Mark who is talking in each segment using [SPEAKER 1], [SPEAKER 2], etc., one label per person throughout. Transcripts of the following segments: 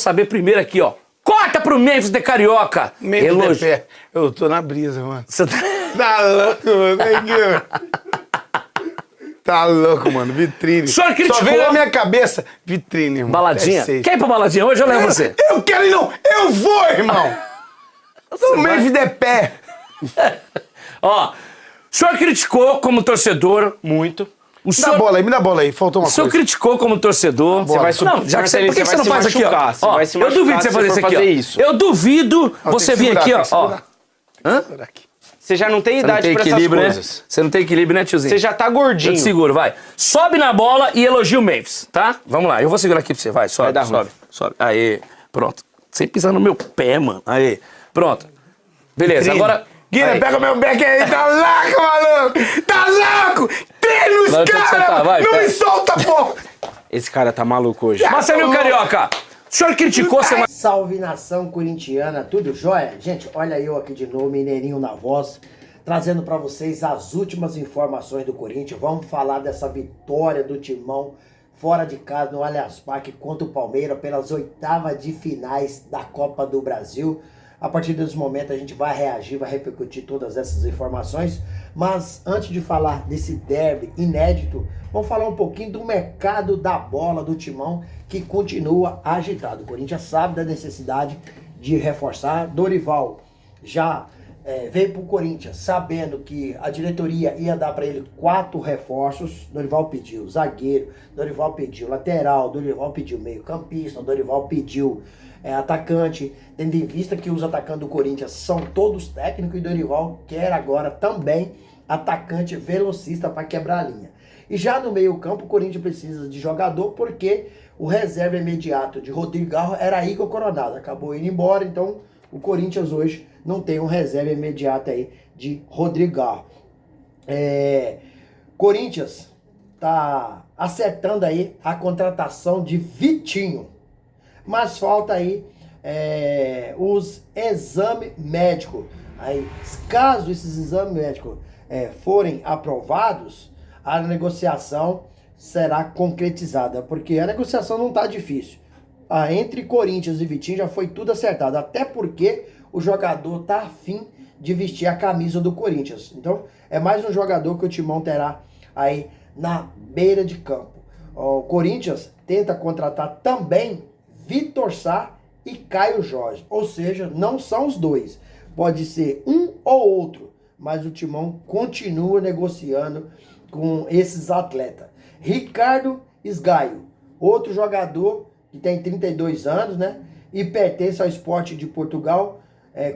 [SPEAKER 1] Saber primeiro aqui, ó. Corta pro Memphis de Carioca.
[SPEAKER 2] Memphis de pé. Eu tô na brisa, mano.
[SPEAKER 1] Você tá...
[SPEAKER 2] Tá louco, mano. Tá louco, mano. Vitrine.
[SPEAKER 1] O senhor criticou...
[SPEAKER 2] Só veio na minha cabeça. Vitrine, irmão.
[SPEAKER 1] Baladinha? Quer ir pra baladinha hoje? Eu levo você.
[SPEAKER 2] Eu quero ir, não. Eu vou, irmão. O Memphis de pé.
[SPEAKER 1] Ó, o senhor criticou como torcedor...
[SPEAKER 3] Muito.
[SPEAKER 1] O senhor...
[SPEAKER 2] Me dá a bola aí. Faltou uma
[SPEAKER 1] O senhor
[SPEAKER 2] coisa.
[SPEAKER 1] criticou como torcedor...
[SPEAKER 2] Você vai
[SPEAKER 1] Não, já que você... Por que você não faz aqui, ó? Ó, eu duvido você fazer isso aqui, ó. Eu duvido você vir aqui, ó. Hã?
[SPEAKER 3] Você já não tem idade pra essas coisas.
[SPEAKER 1] Você não tem equilíbrio, né, tiozinho?
[SPEAKER 3] Você já tá gordinho.
[SPEAKER 1] Eu te seguro, vai. Sobe na bola e elogia o Memphis, tá? Vamos lá, eu vou segurar aqui pra você, vai. Sobe,
[SPEAKER 3] Vai dar ruim.
[SPEAKER 1] sobe. Aê, pronto. Sem pisar no meu pé, mano. Aê, pronto. Beleza, agora...
[SPEAKER 2] Guilherme, pega meu back aí, tá louco, maluco! Tá louco! Tem nos caras! Não me solta, pô!
[SPEAKER 3] Esse cara tá maluco hoje.
[SPEAKER 1] Marcelinho Carioca, o senhor criticou semana...
[SPEAKER 4] Salve nação corintiana, tudo jóia? Gente, olha eu aqui de novo, Mineirinho na voz, trazendo pra vocês as últimas informações do Corinthians. Vamos falar dessa vitória do Timão fora de casa no Allianz Parque contra o Palmeiras pelas oitavas de finais da Copa do Brasil. A partir desse momento a gente vai reagir, vai repercutir todas essas informações. Mas antes de falar desse derby inédito, vamos falar um pouquinho do mercado da bola do Timão, que continua agitado. O Corinthians sabe da necessidade de reforçar. Dorival já veio para o Corinthians sabendo que a diretoria ia dar para ele 4 reforços. Dorival pediu zagueiro, Dorival pediu lateral, Dorival pediu meio campista, Dorival pediu... atacante, tendo em vista que os atacantes do Corinthians são todos técnicos e Dorival quer agora também atacante velocista para quebrar a linha. E já no meio campo o Corinthians precisa de jogador porque o reserva imediato de Rodrigo Garro era Igor Coronado, acabou indo embora, então o Corinthians hoje não tem um reserva imediato aí de Rodrigo Garro. Corinthians tá acertando aí a contratação de Vitinho. Mas falta aí os exames médicos. Aí, caso esses exames médicos forem aprovados, a negociação será concretizada. Porque a negociação não está difícil. Entre Corinthians e Vitinho já foi tudo acertado. Até porque o jogador está afim de vestir a camisa do Corinthians. Então, é mais um jogador que o Timão terá aí na beira de campo. O Corinthians tenta contratar também Vitor Sá e Caio Jorge. Ou seja, não são os dois. Pode ser um ou outro. Mas o Timão continua negociando com esses atletas. Ricardo Esgaio, outro jogador que tem 32 anos, né? E pertence ao Sport de Portugal.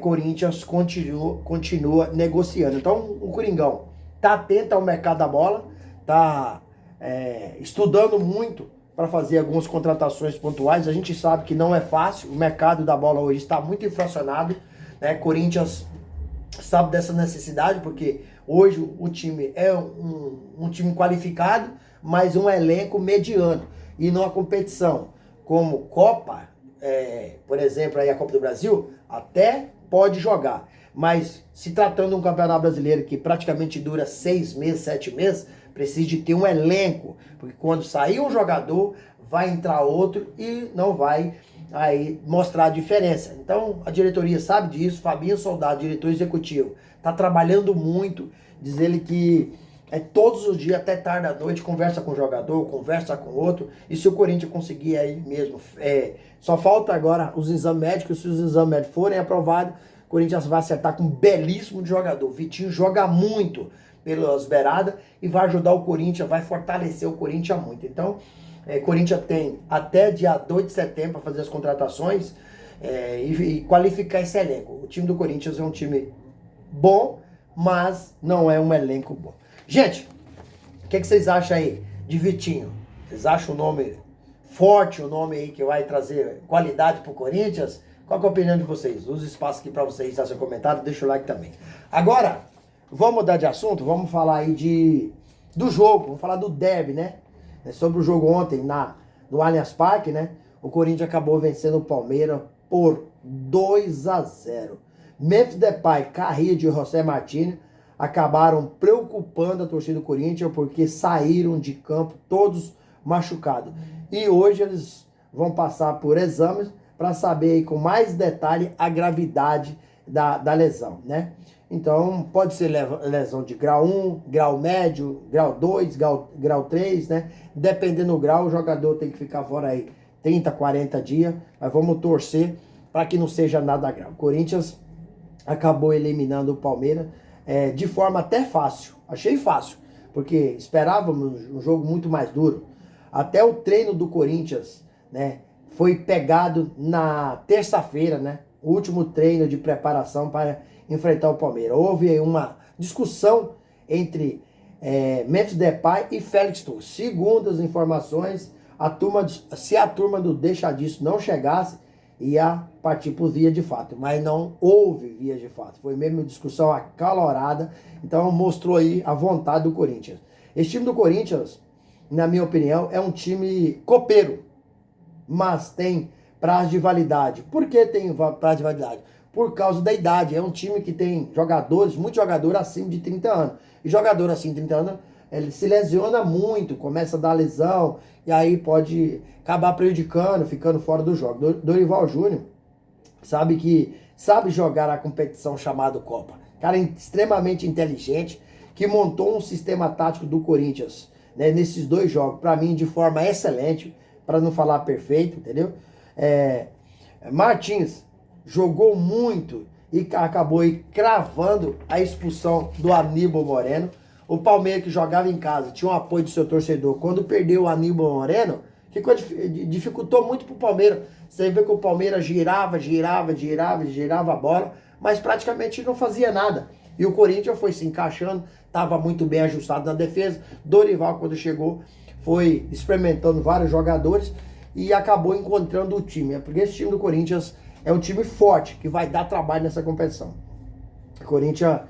[SPEAKER 4] Corinthians continua negociando. Então, o Coringão tá atento ao mercado da bola. Tá estudando muito para fazer algumas contratações pontuais. A gente sabe que não é fácil, o mercado da bola hoje está muito inflacionado, né? Corinthians sabe dessa necessidade, porque hoje o time é um time qualificado, mas um elenco mediano. E numa competição como Copa, por exemplo, aí a Copa do Brasil, até pode jogar. Mas se tratando de um campeonato brasileiro que praticamente dura 6 meses, 7 meses, precisa de ter um elenco, porque quando sair um jogador, vai entrar outro e não vai aí mostrar a diferença. Então, a diretoria sabe disso, Fabinho Soldado, diretor executivo, está trabalhando muito, diz ele que todos os dias, até tarde da noite, conversa com o jogador, conversa com o outro, e se o Corinthians conseguir aí mesmo, só falta agora os exames médicos, se os exames médicos forem aprovados, o Corinthians vai acertar com um belíssimo jogador. O Vitinho joga muito pelas beiradas e vai ajudar o Corinthians, vai fortalecer o Corinthians muito. Então, Corinthians tem até dia 2 de setembro para fazer as contratações e qualificar esse elenco. O time do Corinthians é um time bom, mas não é um elenco bom. Gente, o que vocês acham aí de Vitinho? Vocês acham o nome forte, o nome aí que vai trazer qualidade pro Corinthians? Qual que é a opinião de vocês? Usa espaço aqui para vocês dar seu comentário, deixa o like também. Agora, vamos mudar de assunto, vamos falar aí do jogo, vamos falar do derby, né? Sobre o jogo ontem no Allianz Parque, né? O Corinthians acabou vencendo o Palmeiras por 2-0. Memphis Depay, Carrillo e José Martínez acabaram preocupando a torcida do Corinthians porque saíram de campo todos machucados. E hoje eles vão passar por exames para saber aí com mais detalhe a gravidade da lesão, né? Então, pode ser lesão de grau 1, grau médio, grau 2, grau 3, né? Dependendo do grau, o jogador tem que ficar fora aí 30, 40 dias, mas vamos torcer para que não seja nada grave. O Corinthians acabou eliminando o Palmeiras de forma até fácil, achei fácil, porque esperávamos um jogo muito mais duro. Até o treino do Corinthians, né, foi pegado na terça-feira, né, o último treino de preparação para enfrentar o Palmeiras. Houve uma discussão entre Memphis Depay e Félix Torres. Segundo as informações, se a turma do Deixa Disso não chegasse, ia partir por via de fato, mas não houve via de fato. Foi mesmo uma discussão acalorada, então mostrou aí a vontade do Corinthians. Esse time do Corinthians, na minha opinião, é um time copeiro, mas tem prazo de validade. Por que tem prazo de validade? Por causa da idade. É um time que tem muitos jogadores acima de 30 anos. E jogador acima de 30 anos, ele se lesiona muito, começa a dar lesão, e aí pode acabar prejudicando, ficando fora do jogo. Dorival Júnior sabe jogar a competição chamada Copa. Cara extremamente inteligente, que montou um sistema tático do Corinthians, né, nesses 2 jogos, para mim, de forma excelente, para não falar perfeito, entendeu? Martins jogou muito e acabou aí cravando a expulsão do Aníbal Moreno. O Palmeiras, que jogava em casa, tinha o apoio do seu torcedor. Quando perdeu o Aníbal Moreno, dificultou muito pro Palmeiras. Você vê que o Palmeiras girava a bola, mas praticamente não fazia nada. E o Corinthians foi se encaixando, estava muito bem ajustado na defesa. Dorival, quando chegou, foi experimentando vários jogadores e acabou encontrando o time. Porque esse time do Corinthians é um time forte, que vai dar trabalho nessa competição. O Corinthians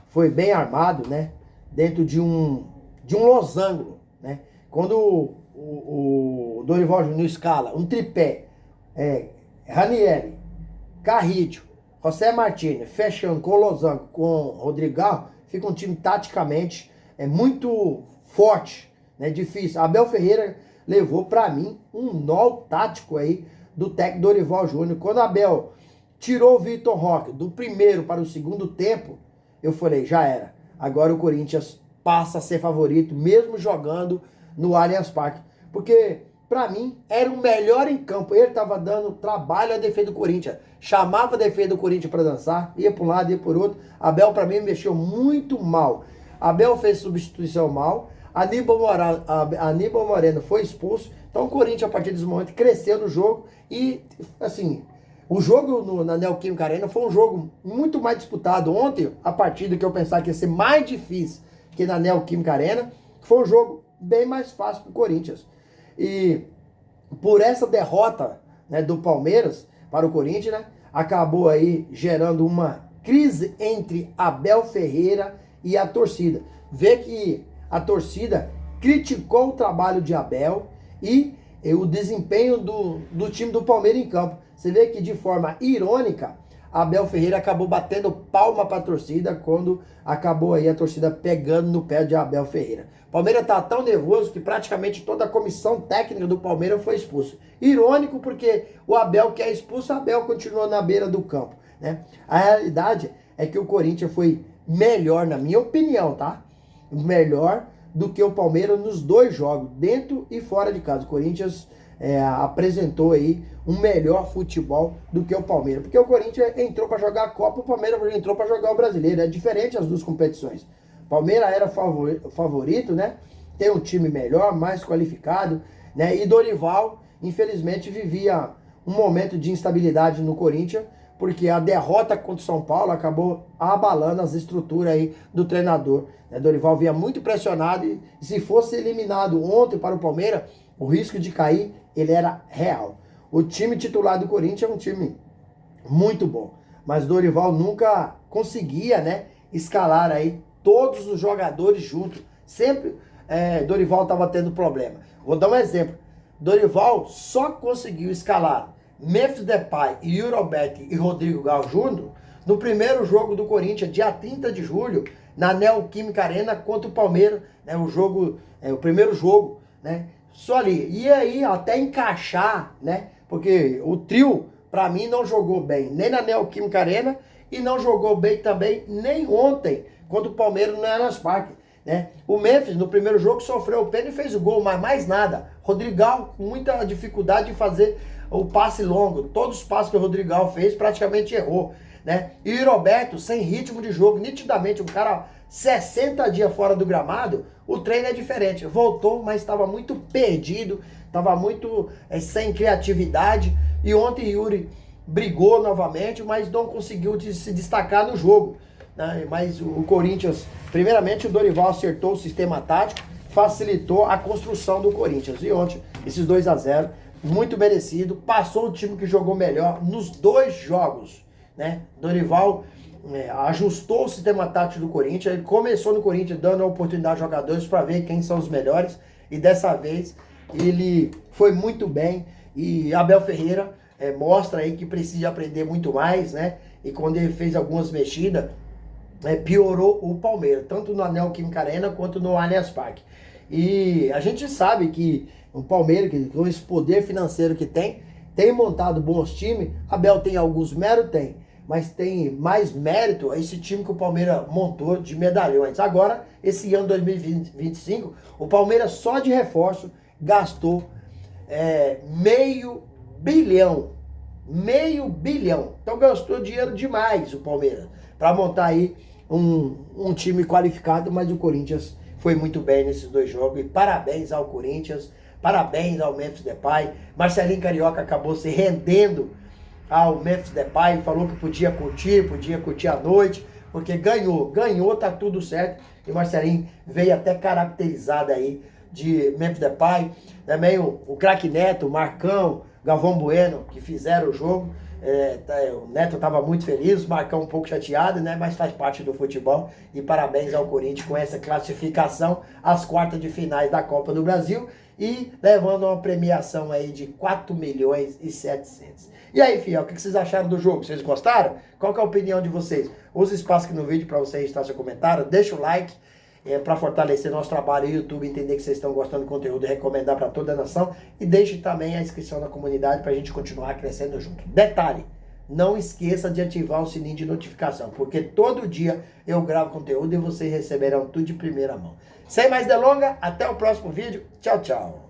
[SPEAKER 4] foi bem armado, né? Dentro de um losango, né? Quando o Dorival Júnior escala um tripé, Ranieri, Carrillo, José Martínez, fechando com o losango, com o Rodrigão, fica um time taticamente muito forte, né? Difícil. Abel Ferreira levou para mim um nó tático aí do técnico Dorival Júnior. Quando Abel tirou o Vitor Roque do primeiro para o segundo tempo, eu falei, já era. Agora o Corinthians passa a ser favorito, mesmo jogando no Allianz Parque. Porque, pra mim, era o melhor em campo. Ele tava dando trabalho à defesa do Corinthians. Chamava a defesa do Corinthians para dançar, ia para um lado, ia por outro. Abel, pra mim, mexeu muito mal. Abel fez substituição mal. Aníbal Moreno foi expulso. Então o Corinthians, a partir desse momento, cresceu no jogo. E, assim, o jogo na Neoquímica Arena foi um jogo muito mais disputado. Ontem, a partida que eu pensava que ia ser mais difícil que na Neoquímica Arena, foi um jogo bem mais fácil para o Corinthians. E por essa derrota, né, do Palmeiras para o Corinthians, né, acabou aí gerando uma crise entre Abel Ferreira e a torcida. Vê que a torcida criticou o trabalho de Abel e o desempenho do time do Palmeiras em campo. Você vê que de forma irônica, Abel Ferreira acabou batendo palma para a torcida quando acabou aí a torcida pegando no pé de Abel Ferreira. O Palmeiras tá tão nervoso que praticamente toda a comissão técnica do Palmeiras foi expulsa. Irônico porque o Abel que é expulso, o Abel continuou na beira do campo, né? A realidade é que o Corinthians foi melhor, na minha opinião, tá? Melhor do que o Palmeiras nos 2 jogos, dentro e fora de casa. O Corinthians apresentou aí um melhor futebol do que o Palmeiras, porque o Corinthians entrou para jogar a Copa, o Palmeiras entrou para jogar o Brasileiro. É diferente as 2 competições. O Palmeiras era favorito, né? Tem um time melhor, mais qualificado, né? E Dorival, infelizmente, vivia um momento de instabilidade no Corinthians, porque a derrota contra o São Paulo acabou abalando as estruturas aí do treinador, né? Dorival vinha muito pressionado e se fosse eliminado ontem para o Palmeiras, o risco de cair, ele era real. O time titular do Corinthians é um time muito bom, mas Dorival nunca conseguia, né, escalar aí todos os jogadores juntos. Sempre Dorival estava tendo problema. Vou dar um exemplo. Dorival só conseguiu escalar Memphis Depay, Yuri Alberto e Rodrigo Galo Júnior no primeiro jogo do Corinthians, dia 30 de julho, na Neoquímica Arena contra o Palmeiras, né, o primeiro jogo, né, só ali. E aí, até encaixar, né, Porque o trio, pra mim, não jogou bem nem na Neoquímica Arena e não jogou bem também nem ontem contra o Palmeiras no Allianz Parque, né? O Memphis, no primeiro jogo, sofreu o pênalti e fez o gol, mas mais nada. Rodrigão, com muita dificuldade de fazer o passe longo. Todos os passes que o Rodrigão fez, praticamente errou, né? E o Roberto, sem ritmo de jogo, nitidamente, um cara 60 dias fora do gramado, o treino é diferente. Voltou, mas estava muito perdido, estava muito sem criatividade. E ontem Yuri brigou novamente, mas não conseguiu se destacar no jogo, né? Mas o Corinthians, primeiramente o Dorival acertou o sistema tático, facilitou a construção do Corinthians. E ontem, esses 2-0, muito merecido, passou o time que jogou melhor nos 2 jogos, né? Dorival ajustou o sistema tático do Corinthians, ele começou no Corinthians dando a oportunidade aos jogadores para ver quem são os melhores, e dessa vez ele foi muito bem, e Abel Ferreira mostra aí que precisa aprender muito mais, né? E quando ele fez algumas mexidas, piorou o Palmeiras, tanto no Neoquímica Arena quanto no Allianz Parque. E a gente sabe que o Palmeiras, com esse poder financeiro que tem montado bons times. Abel tem alguns méritos, tem, mas tem mais mérito esse time que o Palmeiras montou de medalhões. Agora, esse ano 2025, o Palmeiras só de reforço gastou $500 milhão. Então gastou dinheiro demais o Palmeiras para montar aí um time qualificado, mas o Corinthians foi muito bem nesses 2 jogos. E parabéns ao Corinthians, parabéns ao Memphis Depay. Marcelinho Carioca acabou se rendendo ao Memphis Depay, falou que podia curtir a noite, porque ganhou, tá tudo certo. E Marcelinho veio até caracterizado aí de Memphis Depay. Também o craque Neto, o Marcão, Galvão Bueno, que fizeram o jogo. O Neto estava muito feliz, o Marcão um pouco chateado, né? Mas faz parte do futebol. E parabéns ao Corinthians com essa classificação às quartas de finais da Copa do Brasil e levando uma premiação aí de 4.700.000. E aí, fiel, o que vocês acharam do jogo? Vocês gostaram? Qual que é a opinião de vocês? Use o espaço aqui no vídeo para você registrar seu comentário, deixa o like para fortalecer nosso trabalho e o YouTube entender que vocês estão gostando do conteúdo e recomendar para toda a nação. E deixe também a inscrição na comunidade para a gente continuar crescendo junto. Detalhe, não esqueça de ativar o sininho de notificação, porque todo dia eu gravo conteúdo e vocês receberão tudo de primeira mão. Sem mais delongas, até o próximo vídeo. Tchau, tchau.